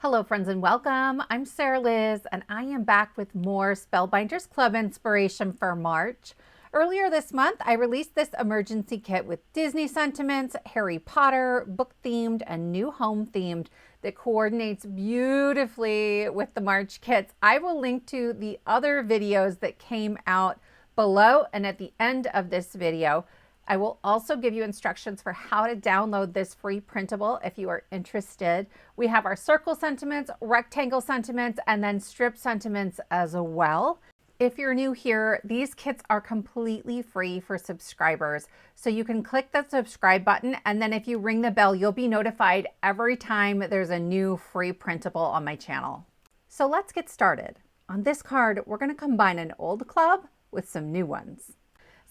Hello friends and welcome. I'm Sarah Liz and I am back with more Spellbinders Club inspiration for March. Earlier this month, I released this emergency kit with Disney sentiments, Harry Potter, book themed, and new home themed that coordinates beautifully with the March kits. I will link to the other videos that came out below and at the end of this video. I will also give you instructions for how to download this free printable if you are interested. We have our circle sentiments, rectangle sentiments, and then strip sentiments as well. If you're new here, these kits are completely free for subscribers. So you can click the subscribe button, and then if you ring the bell, you'll be notified every time there's a new free printable on my channel. So let's get started. On this card, we're going to combine an old club with some new ones.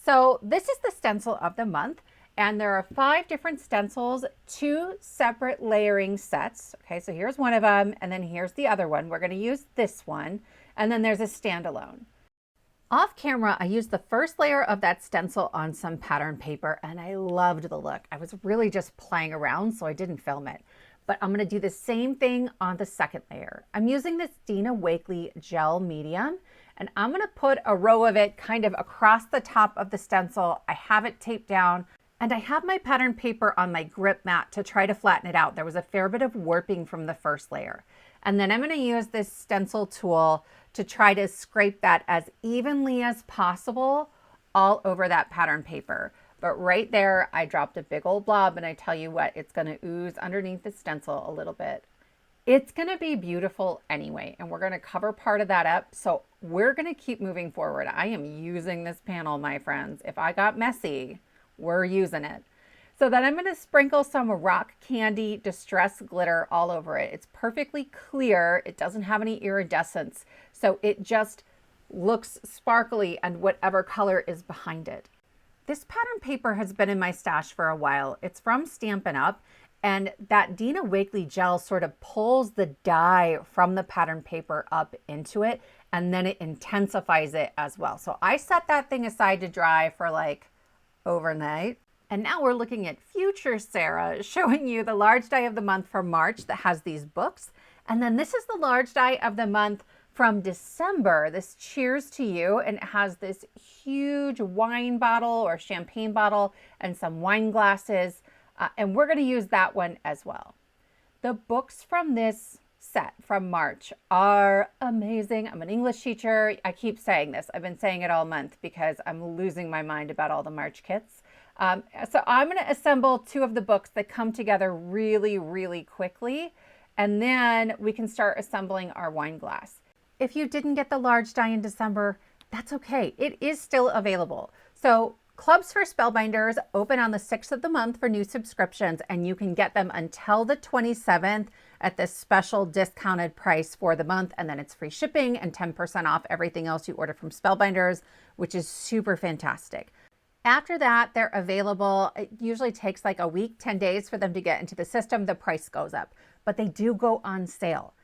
So this is the stencil of the month, and there are 5 different stencils, 2 separate layering sets. Okay, so here's one of them, and then here's the other one. We're going to use this one, and then there's a standalone. Off camera, I used the first layer of that stencil on some pattern paper, and I loved the look. I was really just playing around, so I didn't film it. But I'm going to do the same thing on the second layer. I'm using this Dina Wakley gel medium, and I'm going to put a row of it kind of across the top of the stencil. I have it taped down, and I have my pattern paper on my grip mat to try to flatten it out. There was a fair bit of warping from the first layer. And then I'm going to use this stencil tool to try to scrape that as evenly as possible all over that pattern paper. But right there, I dropped a big old blob, and I tell you what, it's going to ooze underneath the stencil a little bit. It's going to be beautiful anyway, and we're going to cover part of that up. So we're going to keep moving forward. I am using this panel, my friends. If I got messy, we're using it. So then I'm going to sprinkle some rock candy distress glitter all over it. It's perfectly clear. It doesn't have any iridescence. So it just looks sparkly and whatever color is behind it. This pattern paper has been in my stash for a while. It's from Stampin' Up! And that Dina Wakley gel sort of pulls the dye from the pattern paper up into it, and then it intensifies it as well. So I set that thing aside to dry for like overnight. And now we're looking at future Sarah, showing you the large die of the month for March that has these books. And then this is the large die of the month from December, this Cheers to You, and it has this huge wine bottle or champagne bottle and some wine glasses. And we're going to use that one as well. The books from this set from March are amazing. I'm an English teacher. I keep saying this. I've been saying it all month because I'm losing my mind about all the March kits. So I'm going to assemble 2 of the books that come together really, really quickly. And then we can start assembling our wine glass. If you didn't get the large die in December, that's okay. It is still available. So Clubs for Spellbinders open on the 6th of the month for new subscriptions, and you can get them until the 27th at this special discounted price for the month, and then it's free shipping and 10% off everything else you order from Spellbinders, which is super fantastic. After that, they're available. It usually takes like a week, 10 days for them to get into the system. The price goes up, but they do go on sale.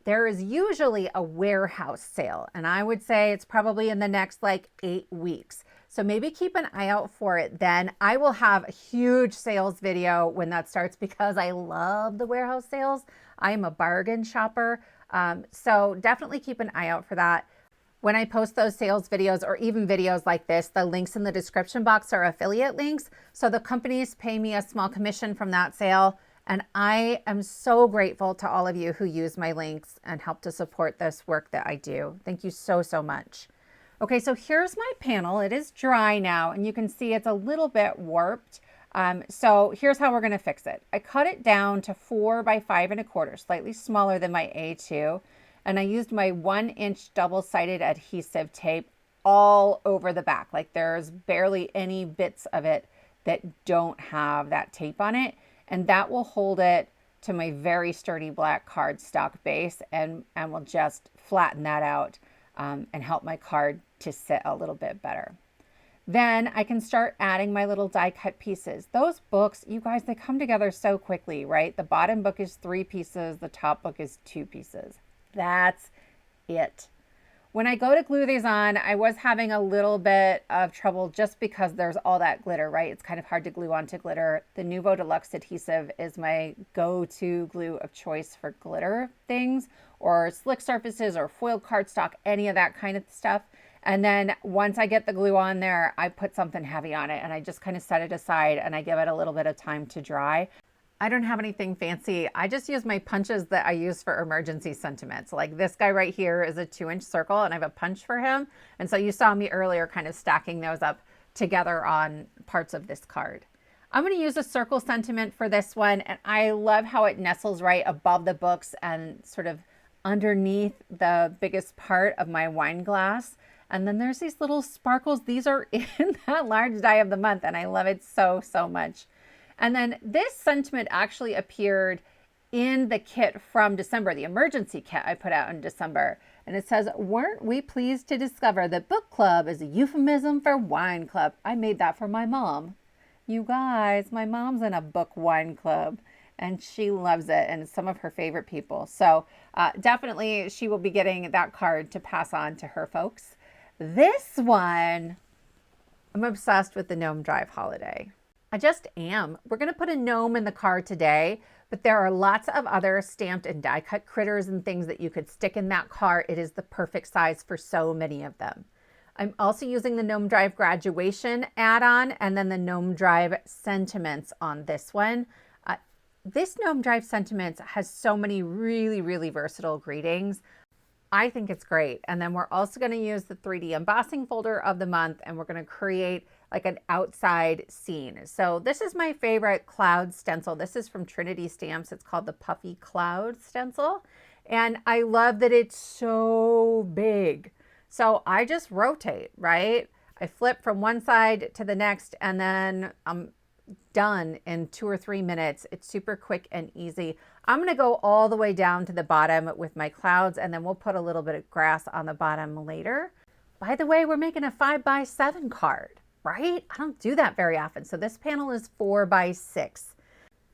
There is usually a warehouse sale, and I would say it's probably in the next like 8 weeks. So maybe keep an eye out for it then. I will have a huge sales video when that starts because I love the warehouse sales. I am a bargain shopper. So definitely keep an eye out for that. When I post those sales videos or even videos like this, the links in the description box are affiliate links. So the companies pay me a small commission from that sale. And I am so grateful to all of you who use my links and help to support this work that I do. Thank you so, so much. Okay, so here's my panel. It is dry now, and you can see it's a little bit warped. So here's how we're going to fix it. I cut it down to 4 by 5 1/4, slightly smaller than my A2. And I used my 1-inch double-sided adhesive tape all over the back. Like there's barely any bits of it that don't have that tape on it. And that will hold it to my very sturdy black cardstock base and will just flatten that out and help my card to sit a little bit better. Then I can start adding my little die cut pieces. Those books, you guys, they come together so quickly, right? The bottom book is 3 pieces, the top book is 2 pieces. That's it. When I go to glue these on, I was having a little bit of trouble just because there's all that glitter, right? It's kind of hard to glue onto glitter. The Nuvo Deluxe adhesive is my go-to glue of choice for glitter things or slick surfaces or foil cardstock, any of that kind of stuff. And then once I get the glue on there, I put something heavy on it and I just kind of set it aside and I give it a little bit of time to dry. I don't have anything fancy. I just use my punches that I use for emergency sentiments. Like this guy right here is a 2-inch circle and I have a punch for him. And so you saw me earlier kind of stacking those up together on parts of this card. I'm going to use a circle sentiment for this one. And I love how it nestles right above the books and sort of underneath the biggest part of my wine glass. And then there's these little sparkles. These are in that large die of the month and I love it so, so much. And then this sentiment actually appeared in the kit from December, the emergency kit I put out in December. And it says, "Weren't we pleased to discover that book club is a euphemism for wine club?" I made that for my mom. You guys, my mom's in a book wine club and she loves it and it's some of her favorite people. So definitely she will be getting that card to pass on to her folks. This one, I'm obsessed with the Gnome Drive holiday. I just am. We're going to put a gnome in the card today, but there are lots of other stamped and die cut critters and things that you could stick in that card. It is the perfect size for so many of them. I'm also using the Gnome Drive Graduation add-on and then the Gnome Drive Sentiments on this one. This Gnome Drive Sentiments has so many really, really versatile greetings. I think it's great. And then we're also going to use the 3D embossing folder of the month and we're going to create like an outside scene. So this is my favorite cloud stencil. This is from Trinity Stamps. It's called the Puffy Cloud stencil. And I love that it's so big. So I just rotate, right? I flip from one side to the next and then I'm done in 2 or 3 minutes. It's super quick and easy. I'm going to go all the way down to the bottom with my clouds and then we'll put a little bit of grass on the bottom later. By the way, we're making a 5x7 card, right? I don't do that very often. So this panel is 4x6.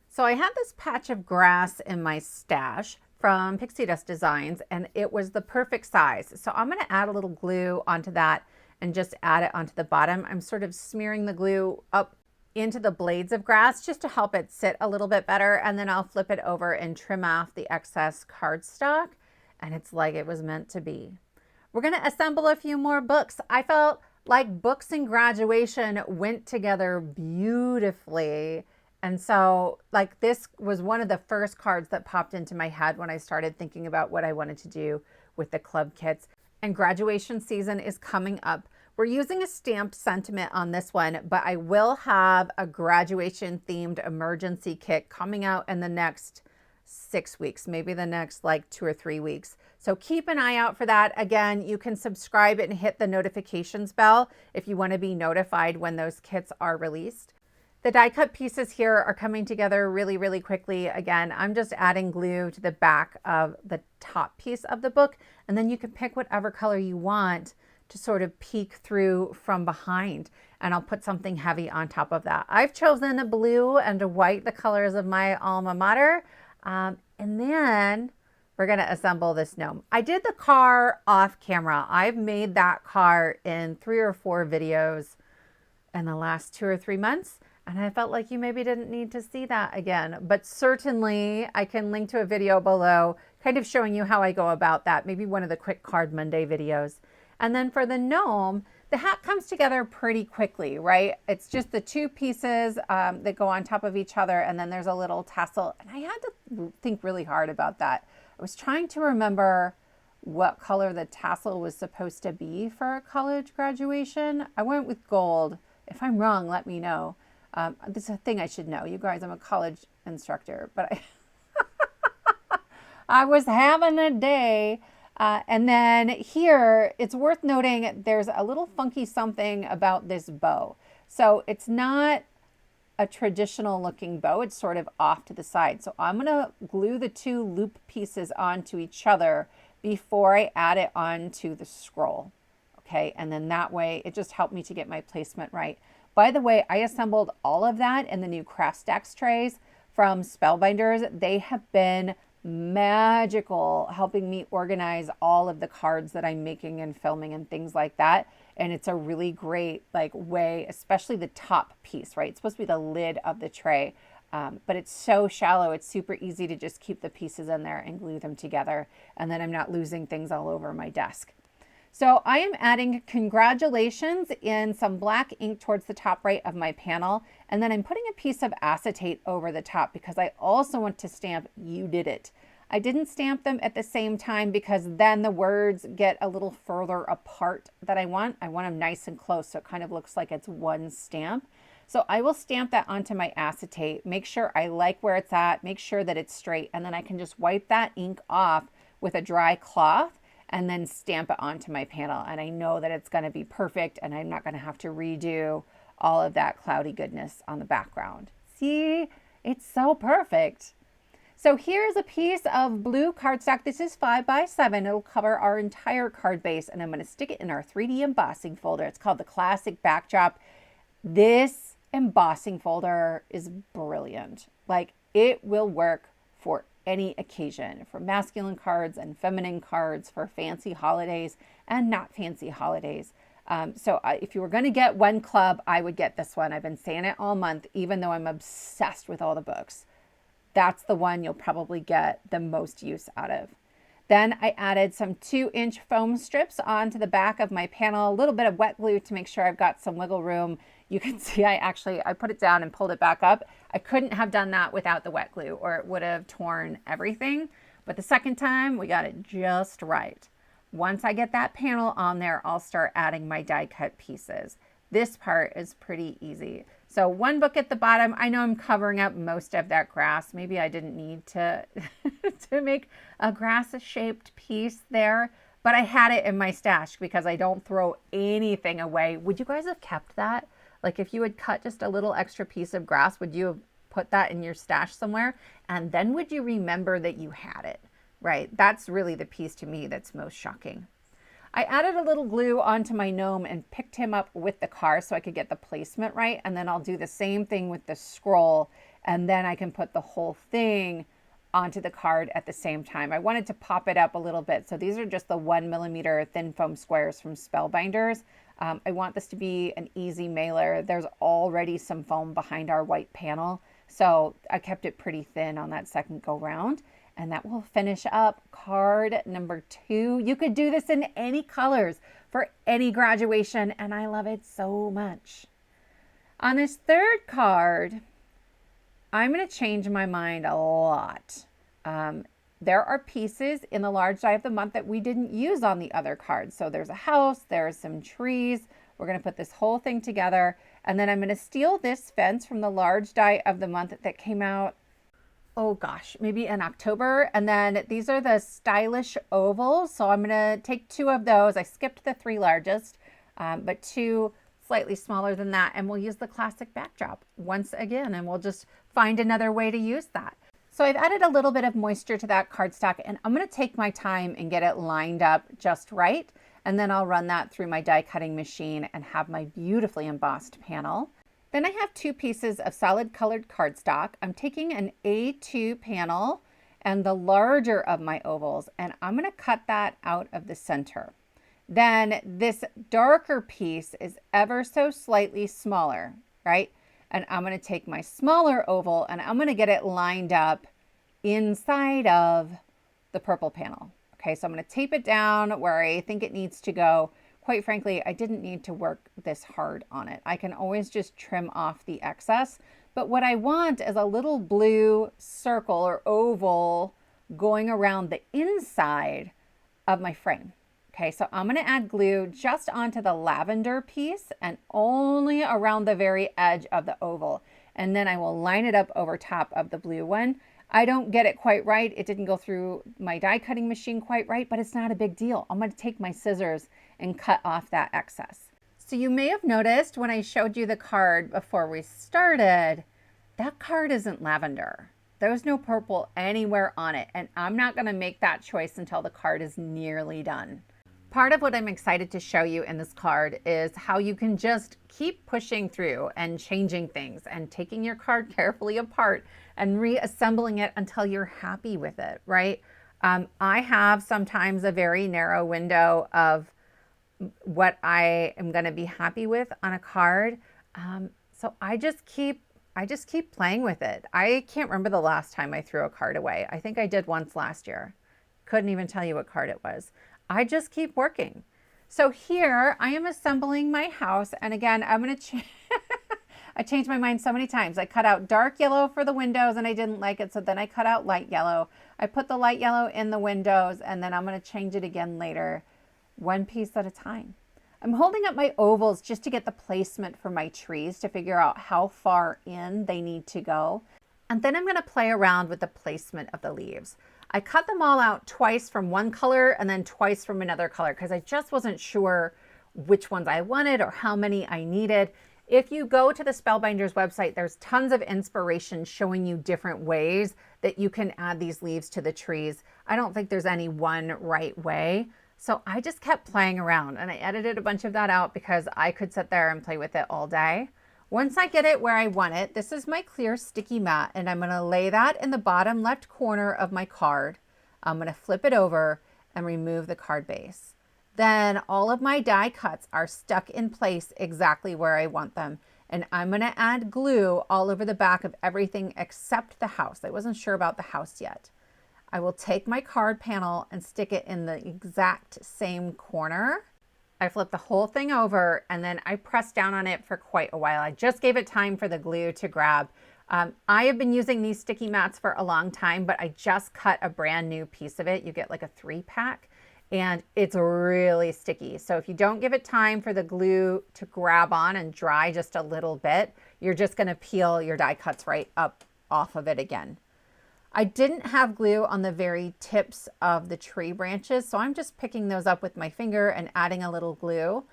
So I had this patch of grass in my stash from Pixie Dust Designs and it was the perfect size. So I'm going to add a little glue onto that and just add it onto the bottom. I'm sort of smearing the glue up into the blades of grass just to help it sit a little bit better. And then I'll flip it over and trim off the excess cardstock. And it's like it was meant to be. We're going to assemble a few more books. I felt like books and graduation went together beautifully. And so like this was one of the first cards that popped into my head when I started thinking about what I wanted to do with the club kits. And graduation season is coming up. We're using a stamped sentiment on this one, but I will have a graduation themed emergency kit coming out in the next 6 weeks, maybe the next like 2 or 3 weeks. So keep an eye out for that. Again, you can subscribe and hit the notifications bell if you want to be notified when those kits are released. The die cut pieces here are coming together really, really quickly. Again, I'm just adding glue to the back of the top piece of the book, and then you can pick whatever color you want to sort of peek through from behind, and I'll put something heavy on top of that. I've chosen a blue and a white, the colors of my alma mater, and then we're going to assemble this gnome. I did the car off camera. I've made that car in 3 or 4 videos in the last 2 or 3 months. And I felt like you maybe didn't need to see that again, but certainly I can link to a video below kind of showing you how I go about that. Maybe one of the quick card Monday videos. And then for the gnome, the hat comes together pretty quickly, right? It's just the 2 pieces that go on top of each other. And then there's a little tassel. And I had to think really hard about that. I was trying to remember what color the tassel was supposed to be for a college graduation. I went with gold. If I'm wrong, let me know. This is a thing I should know. You guys, I'm a college instructor, but I was having a day. And then here, it's worth noting there's a little funky something about this bow. So it's not a traditional looking bow. It's sort of off to the side. So I'm going to glue the 2 loop pieces onto each other before I add it onto the scroll. Okay, and then that way it just helped me to get my placement right. By the way, I assembled all of that in the new craft Stax trays from Spellbinders. They have been magical, helping me organize all of the cards that I'm making and filming and things like that. And it's a really great like way, especially the top piece, right? It's supposed to be the lid of the tray. But it's so shallow, it's super easy to just keep the pieces in there and glue them together. And then I'm not losing things all over my desk. So I am adding congratulations in some black ink towards the top right of my panel. And then I'm putting a piece of acetate over the top because I also want to stamp "You did it." I didn't stamp them at the same time because then the words get a little further apart that I want. I want them nice and close so it kind of looks like it's one stamp. So I will stamp that onto my acetate, make sure I like where it's at, make sure that it's straight, and then I can just wipe that ink off with a dry cloth and then stamp it onto my panel. And I know that it's going to be perfect and I'm not going to have to redo all of that cloudy goodness on the background. See, it's so perfect. So here's a piece of blue cardstock. This is 5x7. It'll cover our entire card base and I'm going to stick it in our 3D embossing folder. It's called the Classic Backdrop. This embossing folder is brilliant. Like, it will work for any occasion, for masculine cards and feminine cards, for fancy holidays and not fancy holidays. So if you were going to get one club, I would get this one. I've been saying it all month, even though I'm obsessed with all the books. That's the one you'll probably get the most use out of. Then I added some 2-inch foam strips onto the back of my panel, a little bit of wet glue to make sure I've got some wiggle room. You can see I put it down and pulled it back up. I couldn't have done that without the wet glue or it would have torn everything. But the second time we got it just right. Once I get that panel on there, I'll start adding my die cut pieces. This part is pretty easy. So one book at the bottom. I know I'm covering up most of that grass. Maybe I didn't need to, to make a grass shaped piece there, but I had it in my stash because I don't throw anything away. Would you guys have kept that? Like if you had cut just a little extra piece of grass, would you have put that in your stash somewhere? And then would you remember that you had it, right? That's really the piece to me that's most shocking. I added a little glue onto my gnome and picked him up with the car so I could get the placement right. And then I'll do the same thing with the scroll. And then I can put the whole thing onto the card at the same time. I wanted to pop it up a little bit. So these are just the 1mm thin foam squares from Spellbinders. I want this to be an easy mailer. There's already some foam behind our white panel. So I kept it pretty thin on that second go round. And that will finish up card number 2. You could do this in any colors for any graduation, and I love it so much. On this third card, I'm going to change my mind a lot. There are pieces in the large die of the month that we didn't use on the other cards. So there's a house, there's some trees. We're going to put this whole thing together, and then I'm going to steal this fence from the large die of the month that came out, oh gosh, maybe in October. And then these are the stylish ovals. So I'm going to take 2 of those. I skipped the 3 largest, but 2 slightly smaller than that. And we'll use the classic backdrop once again, and we'll just find another way to use that. So I've added a little bit of moisture to that cardstock, and I'm going to take my time and get it lined up just right. And then I'll run that through my die cutting machine and have my beautifully embossed panel. Then I have 2 pieces of solid colored cardstock. I'm taking an A2 panel and the larger of my ovals, and I'm going to cut that out of the center. Then this darker piece is ever so slightly smaller, right? And I'm going to take my smaller oval and I'm going to get it lined up inside of the purple panel. Okay, so I'm going to tape it down where I think it needs to go. Quite frankly, I didn't need to work this hard on it. I can always just trim off the excess. But what I want is a little blue circle or oval going around the inside of my frame. Okay, so I'm going to add glue just onto the lavender piece and only around the very edge of the oval. And then I will line it up over top of the blue one. I don't get it quite right. It didn't go through my die cutting machine quite right, but it's not a big deal. I'm going to take my scissors and cut off that excess. So you may have noticed when I showed you the card before we started, that card isn't lavender. There's no purple anywhere on it, and I'm not going to make that choice until the card is nearly done. Part of what I'm excited to show you in this card is how you can just keep pushing through and changing things and taking your card carefully apart and reassembling it until you're happy with it, right? I have sometimes a very narrow window of what I am going to be happy with on a card. So I just keep playing with it. I can't remember the last time I threw a card away. I think I did once last year. Couldn't even tell you what card it was. I just keep working. So here I am assembling my house. And again, I'm going to I changed my mind so many times. I cut out dark yellow for the windows and I didn't like it. So then I cut out light yellow. I put the light yellow in the windows and then I'm going to change it again later, one piece at a time. I'm holding up my ovals just to get the placement for my trees to figure out how far in they need to go. And then I'm going to play around with the placement of the leaves. I cut them all out twice from one color and then twice from another color because I just wasn't sure which ones I wanted or how many I needed. If you go to the Spellbinders website, there's tons of inspiration showing you different ways that you can add these leaves to the trees. I don't think there's any one right way. So I just kept playing around and I edited a bunch of that out because I could sit there and play with it all day. Once I get it where I want it, this is my clear sticky mat and I'm going to lay that in the bottom left corner of my card. I'm going to flip it over and remove the card base. Then all of my die cuts are stuck in place exactly where I want them. And I'm going to add glue all over the back of everything except the house. I wasn't sure about the house yet. I will take my card panel and stick it in the exact same corner. I flip the whole thing over and then I press down on it for quite a while. I just gave it time for the glue to grab. I have been using these sticky mats for a long time, but I just cut a brand new piece of it. You get like a 3-pack and it's really sticky. So if you don't give it time for the glue to grab on and dry just a little bit, you're just going to peel your die cuts right up off of it again. I didn't have glue on the very tips of the tree branches, so I'm just picking those up with my finger and adding a little glue.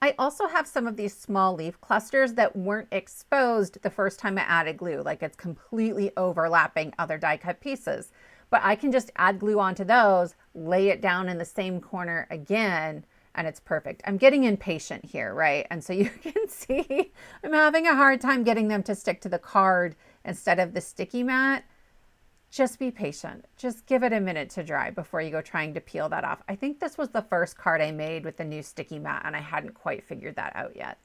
I also have some of these small leaf clusters that weren't exposed the first time I added glue, like it's completely overlapping other die cut pieces. But I can just add glue onto those, lay it down in the same corner again, and it's perfect. I'm getting impatient here, right? And so you can see I'm having a hard time getting them to stick to the card instead of the sticky mat. Just be patient. Just give it a minute to dry before you go trying to peel that off. I think this was the first card I made with the new sticky mat and I hadn't quite figured that out yet.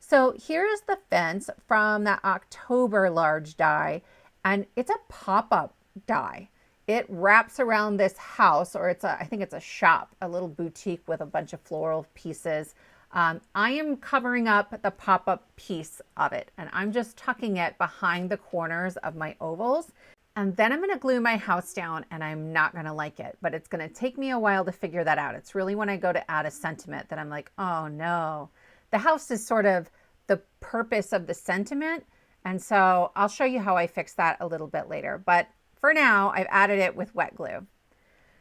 So here's the fence from that October large die, and it's a pop-up die. It wraps around this house, or I think it's a shop, a little boutique with a bunch of floral pieces. I am covering up the pop-up piece of it and I'm just tucking it behind the corners of my ovals. And then I'm going to glue my house down and I'm not going to like it, but it's going to take me a while to figure that out. It's really when I go to add a sentiment that I'm like, oh no, the house is sort of the purpose of the sentiment. And so I'll show you how I fix that a little bit later. But for now, I've added it with wet glue.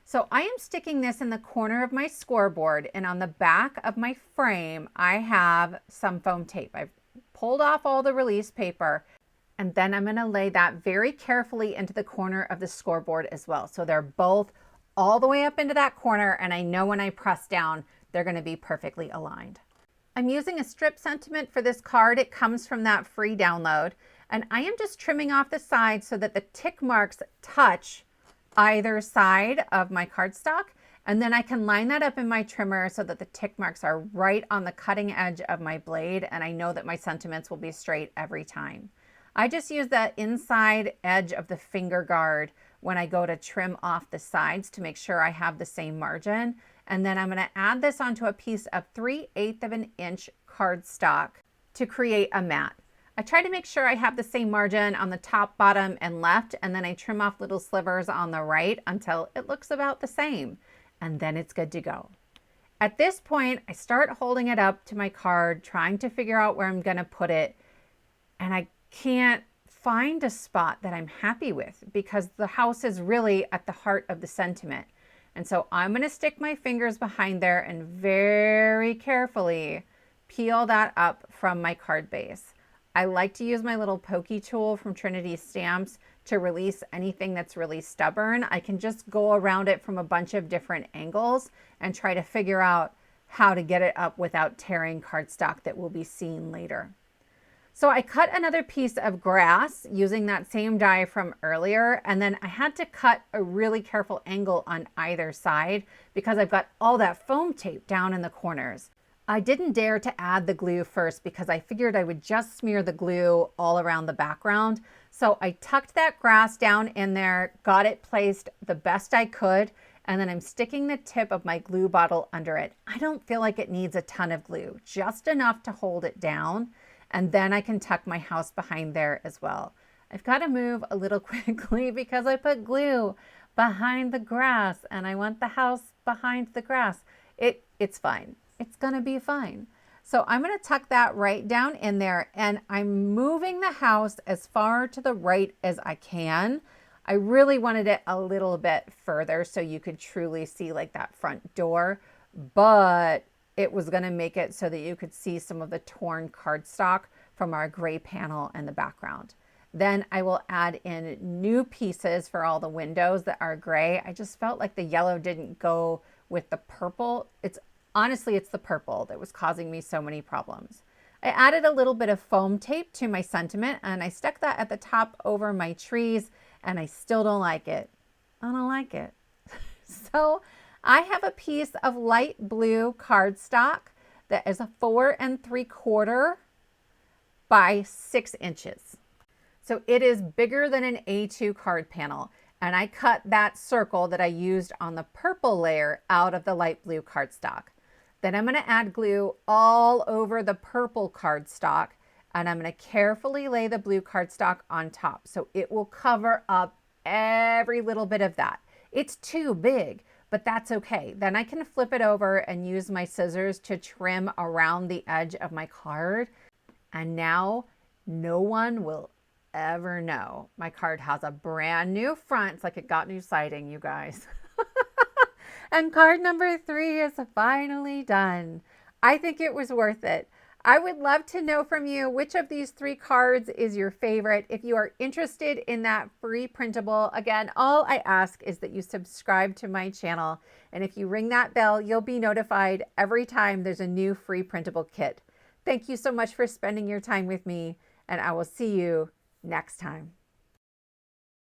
So I am sticking this in the corner of my scoreboard, and on the back of my frame, I have some foam tape. I've pulled off all the release paper. And then I'm going to lay that very carefully into the corner of the scoreboard as well. So they're both all the way up into that corner. And I know when I press down, they're going to be perfectly aligned. I'm using a strip sentiment for this card. It comes from that free download. And I am just trimming off the sides so that the tick marks touch either side of my cardstock. And then I can line that up in my trimmer so that the tick marks are right on the cutting edge of my blade. And I know that my sentiments will be straight every time. I just use that inside edge of the finger guard when I go to trim off the sides to make sure I have the same margin. And then I'm going to add this onto a piece of 3/8 of an inch cardstock to create a mat. I try to make sure I have the same margin on the top, bottom, and left, and then I trim off little slivers on the right until it looks about the same. And then it's good to go. At this point, I start holding it up to my card, trying to figure out where I'm going to put it. And I can't find a spot that I'm happy with because the house is really at the heart of the sentiment. And so I'm going to stick my fingers behind there and very carefully peel that up from my card base. I like to use my little pokey tool from Trinity Stamps to release anything that's really stubborn. I can just go around it from a bunch of different angles and try to figure out how to get it up without tearing cardstock that will be seen later. So I cut another piece of grass using that same die from earlier, and then I had to cut a really careful angle on either side because I've got all that foam tape down in the corners. I didn't dare to add the glue first because I figured I would just smear the glue all around the background. So I tucked that grass down in there, got it placed the best I could, and then I'm sticking the tip of my glue bottle under it. I don't feel like it needs a ton of glue, just enough to hold it down. And then I can tuck my house behind there as well. I've got to move a little quickly because I put glue behind the grass and I want the house behind the grass. It's fine. It's going to be fine. So I'm going to tuck that right down in there, and I'm moving the house as far to the right as I can. I really wanted it a little bit further so you could truly see like that front door, but it was going to make it so that you could see some of the torn cardstock from our gray panel in the background. Then I will add in new pieces for all the windows that are gray. I just felt like the yellow didn't go with the purple. Honestly, it's the purple that was causing me so many problems. I added a little bit of foam tape to my sentiment and I stuck that at the top over my trees, and I still don't like it. I don't like it. So I have a piece of light blue cardstock that is a 4 3/4 by 6 inches. So it is bigger than an A2 card panel. And I cut that circle that I used on the purple layer out of the light blue cardstock. Then I'm going to add glue all over the purple cardstock, and I'm going to carefully lay the blue cardstock on top so it will cover up every little bit of that. It's too big, but that's okay. Then I can flip it over and use my scissors to trim around the edge of my card. And now no one will ever know. My card has a brand new front. It's like it got new siding, you guys. And card number 3 is finally done. I think it was worth it. I would love to know from you which of these 3 cards is your favorite. If you are interested in that free printable, again, all I ask is that you subscribe to my channel. And if you ring that bell, you'll be notified every time there's a new free printable kit. Thank you so much for spending your time with me, and I will see you next time.